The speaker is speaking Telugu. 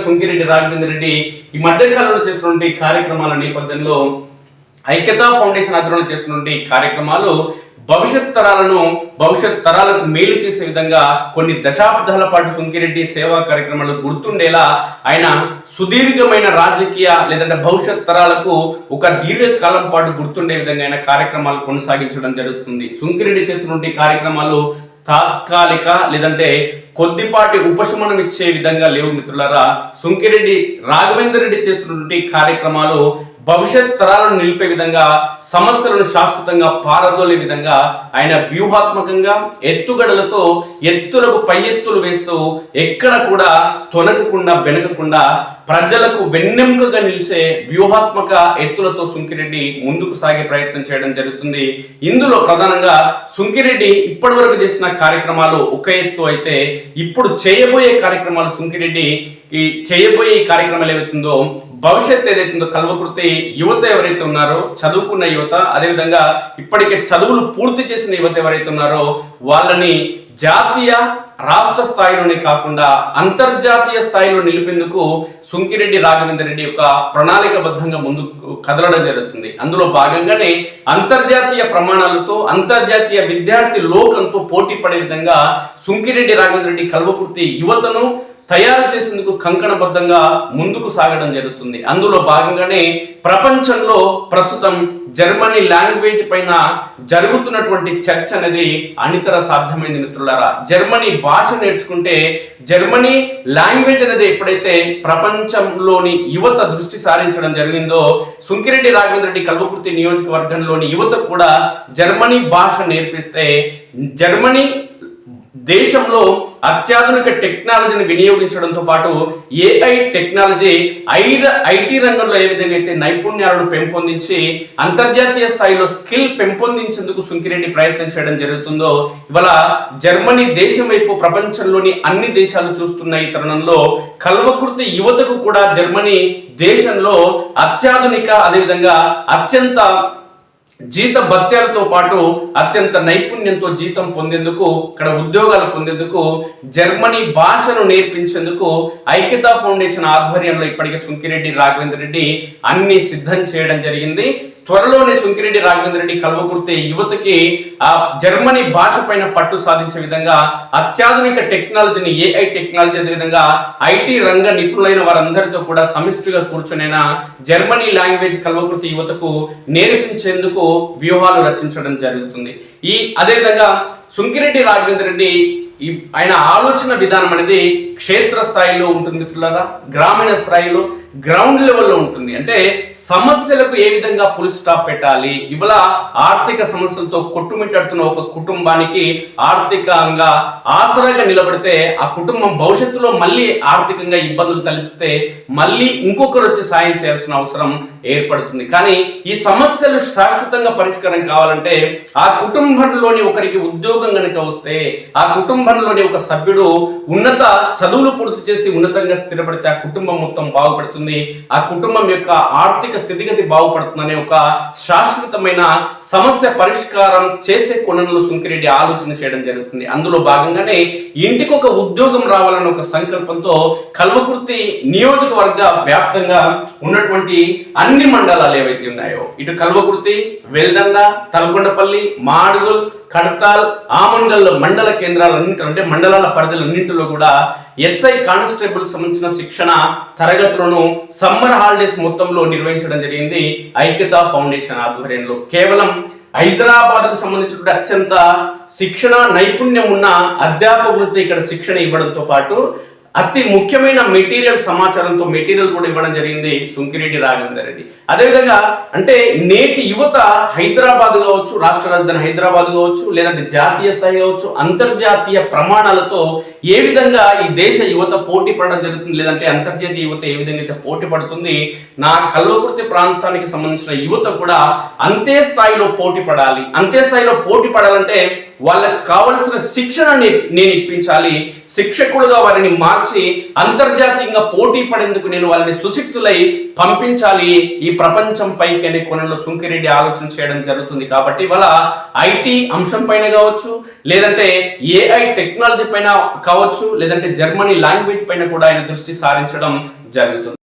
సుంకిరెడ్డి రాఘవేందర్ రెడ్డి ఈ మధ్యకాలంలో చేస్తున్నటువంటి కార్యక్రమాల నేపథ్యంలో ఐక్యతా ఫౌండేషన్ ఆధ్వర్యంలో చేస్తున్నటువంటి కార్యక్రమాలు భవిష్యత్ తరాలకు మేలు చేసే విధంగా కొన్ని దశాబ్దాల పాటు సుంకిరెడ్డి సేవా కార్యక్రమాలు గుర్తుండేలా ఆయన సుదీర్ఘమైన రాజకీయ లేదంటే భవిష్యత్ తరాలకు ఒక దీర్ఘకాలం పాటు గుర్తుండే విధంగా ఆయన కార్యక్రమాలు కొనసాగించడం జరుగుతుంది. సుంకిరెడ్డి చేసినటువంటి కార్యక్రమాలు తాత్కాలిక లేదంటే కొద్దిపాటి ఉపశమనం ఇచ్చే విధంగా లేవు మిత్రులారా. సుంకిరెడ్డి రాఘవేందర్ రెడ్డి చేస్తున్నటువంటి కార్యక్రమాలు భవిష్యత్ తరాలను నిలిపే విధంగా, సమస్యలను శాశ్వతంగా పారదోలే విధంగా ఆయన వ్యూహాత్మకంగా ఎత్తుగడలతో ఎత్తులకు పై ఎత్తులు వేస్తూ ఎక్కడ కూడా తొనకకుండా బెనకకుండా ప్రజలకు వెన్నెముకగా నిలిచే వ్యూహాత్మక ఎత్తులతో సుంకిరెడ్డి ముందుకు సాగే ప్రయత్నం చేయడం జరుగుతుంది. ఇందులో ప్రధానంగా సుంకిరెడ్డి ఇప్పటి వరకు చేసిన కార్యక్రమాలు ఒక ఎత్తు అయితే, ఇప్పుడు చేయబోయే కార్యక్రమాలు సుంకిరెడ్డి చేయబోయే కార్యక్రమాలు ఏవైతుందో భవిష్యత్ ఏదైతుందో కల్వకుర్తి యువత ఎవరైతే ఉన్నారో, చదువుకున్న యువత, అదేవిధంగా ఇప్పటికే చదువులు పూర్తి చేసిన యువత ఎవరైతే ఉన్నారో వాళ్ళని జాతీయ రాష్ట్ర స్థాయిలోనే కాకుండా అంతర్జాతీయ స్థాయిలో నిలిపేందుకు సుంకిరెడ్డి రాఘవేందర్ రెడ్డి యొక్క ప్రణాళికబద్ధంగా ముందుకు కదలడం జరుగుతుంది. అందులో భాగంగానే అంతర్జాతీయ ప్రమాణాలతో అంతర్జాతీయ విద్యార్థి లోకంతో పోటీ పడే విధంగా సుంకిరెడ్డి రాఘవేందర్ రెడ్డి కల్వకుర్తి యువతను తయారు చేసేందుకు కంకణబద్ధంగా ముందుకు సాగడం జరుగుతుంది. అందులో భాగంగానే ప్రపంచంలో ప్రస్తుతం జర్మనీ లాంగ్వేజ్ పైన జరుగుతున్నటువంటి చర్చ అనేది అనితర సాధ్యమైంది మిత్రులారా. జర్మనీ భాష నేర్చుకుంటే, జర్మనీ లాంగ్వేజ్ అనేది ఎప్పుడైతే ప్రపంచంలోని యువత దృష్టి సారించడం జరిగిందో, సుంకిరెడ్డి రాఘవేందర్ రెడ్డి కల్వకుర్తి నియోజకవర్గంలోని యువత కూడా జర్మనీ భాష నేర్పిస్తే జర్మనీ దేశంలో అత్యాధునిక టెక్నాలజీని వినియోగించడంతో పాటు ఏఐ టెక్నాలజీ ఐటీ రంగంలో ఏ విధంగా అయితే నైపుణ్యాలను పెంపొందించి అంతర్జాతీయ స్థాయిలో స్కిల్ పెంపొందించేందుకు సుంకిరెడ్డి ప్రయత్నం చేయడం జరుగుతుందో, ఇవాళ జర్మనీ దేశం వైపు ప్రపంచంలోని అన్ని దేశాలు చూస్తున్న ఈ తరుణంలో కల్వకుర్తి యువతకు కూడా జర్మనీ దేశంలో అత్యాధునిక అదేవిధంగా అత్యంత జీత భత్యాలతో పాటు అత్యంత నైపుణ్యంతో జీతం పొందేందుకు, ఇక్కడ ఉద్యోగాలు పొందేందుకు, జర్మనీ భాషను నేర్పించేందుకు ఐక్యతా ఫౌండేషన్ ఆధ్వర్యంలో ఇప్పటికే సుంకిరెడ్డి రాఘవేందర్ రెడ్డి అన్ని సిద్ధం చేయడం జరిగింది. త్వరలోనే సుంకిరెడ్డి రాఘవేందర్ రెడ్డి కల్వకుర్తి యువతకి ఆ జర్మనీ భాష పైన పట్టు సాధించే విధంగా అత్యాధునిక టెక్నాలజీని, ఏఐ టెక్నాలజీ, అదేవిధంగా ఐటీ రంగ నిపుణులైన వారందరితో కూడా సమిష్టిగా కూర్చునైనా జర్మనీ లాంగ్వేజ్ కల్వకుర్తి యువతకు నేర్పించేందుకు వ్యూహాలు రచించడం జరుగుతుంది. అదేవిధంగా సుంకిరెడ్డి రాఘవేందర్ రెడ్డి ఆయన ఆలోచన విధానం అనేది క్షేత్ర స్థాయిలో ఉంటుంది మిత్రులారా, గ్రామీణ స్థాయిలో గ్రౌండ్ లెవెల్లో ఉంటుంది. అంటే సమస్యలకు ఏ విధంగా ఫుల్ స్టాప్ పెట్టాలి, ఇవాళ ఆర్థిక సమస్యలతో కొట్టుమిట్టాడుతున్న ఒక కుటుంబానికి ఆర్థికంగా ఆసరాగా నిలబడితే ఆ కుటుంబం భవిష్యత్తులో మళ్ళీ ఆర్థికంగా ఇబ్బందులు తలెత్తితే మళ్ళీ ఇంకొకరు వచ్చి సాయం చేయాల్సిన అవసరం ఏర్పడుతుంది. కానీ ఈ సమస్యలు శాశ్వతంగా పరిష్కారం కావాలంటే ఆ కుటుంబంలోని ఒకరికి ఉద్యోగం కనుక వస్తే, ఆ కుటుంబంలోని ఒక సభ్యుడు ఉన్నత చదువులు పూర్తి చేసి ఉన్నతంగా స్థిరపడితే ఆ కుటుంబం మొత్తం బాగుపడుతుంది, ఆ కుటుంబం యొక్క ఆర్థిక స్థితిగతి బాగుపడుతుందనే ఒక శాశ్వతమైన సమస్య పరిష్కారం చేసే కోణంలో సుంకిరెడ్డి ఆలోచన చేయడం జరుగుతుంది. అందులో భాగంగానే ఇంటికి ఒక ఉద్యోగం రావాలన్న ఒక సంకల్పంతో కల్వకుర్తి నియోజకవర్గ వ్యాప్తంగా ఉన్నటువంటి అన్ని మండలాలు ఏవైతే ఉన్నాయో, ఇటు కల్వకుర్తి, వెల్దండ, తలకొండపల్లి, మాడుగుల్, కడతాల్, ఆమన్గల్ మండల కేంద్రాలన్నింటిలో అంటే మండలాల పరిధులన్నింటిలో కూడా ఎస్ఐ కానిస్టేబుల్ సంబంధించిన శిక్షణ తరగతులను సమ్మర్ హాలిడేస్ మొత్తంలో నిర్వహించడం జరిగింది ఐక్యతా ఫౌండేషన్ ఆధ్వర్యంలో. కేవలం హైదరాబాద్కు సంబంధించిన అత్యంత శిక్షణ నైపుణ్యం ఉన్న అధ్యాపకులతో ఇక్కడ శిక్షణ ఇవ్వడంతో పాటు అతి ముఖ్యమైన మెటీరియల్ సమాచారంతో మెటీరియల్ కూడా ఇవ్వడం జరిగింది సుంకిరెడ్డి రాఘవేందర్ రెడ్డి. అదేవిధంగా అంటే నేటి యువత హైదరాబాద్ కావచ్చు, రాష్ట్ర రాజధాని హైదరాబాద్ కావచ్చు, లేదంటే జాతీయ స్థాయి కావచ్చు, అంతర్జాతీయ ప్రమాణాలతో ఏ విధంగా ఈ దేశ యువత పోటీ పడడం జరుగుతుంది, లేదంటే అంతర్జాతీయ యువత ఏ విధంగా అయితే పోటీ పడుతుంది, నా కల్వకుర్తి ప్రాంతానికి సంబంధించిన యువత కూడా అంతే స్థాయిలో పోటీ పడాలి. అంతే స్థాయిలో పోటీ పడాలంటే వాళ్ళకి కావలసిన శిక్షణ నేను ఇప్పించాలి. శిక్షకులుగా వారిని మార్చి అంతర్జాతీయంగా పోటీ పడేందుకు నేను వాళ్ళని సుశిక్తులై పంపించాలి ఈ ప్రపంచం పైకి అనే కోణంలో సుంకిరెడ్డి ఆలోచన చేయడం జరుగుతుంది. కాబట్టి ఇవాళ ఐటీ అంశం పైన కావచ్చు, లేదంటే ఏఐ టెక్నాలజీ పైన కావచ్చు, లేదంటే జర్మనీ లాంగ్వేజ్ పైన కూడా ఆయన దృష్టి సారించడం జరుగుతుంది.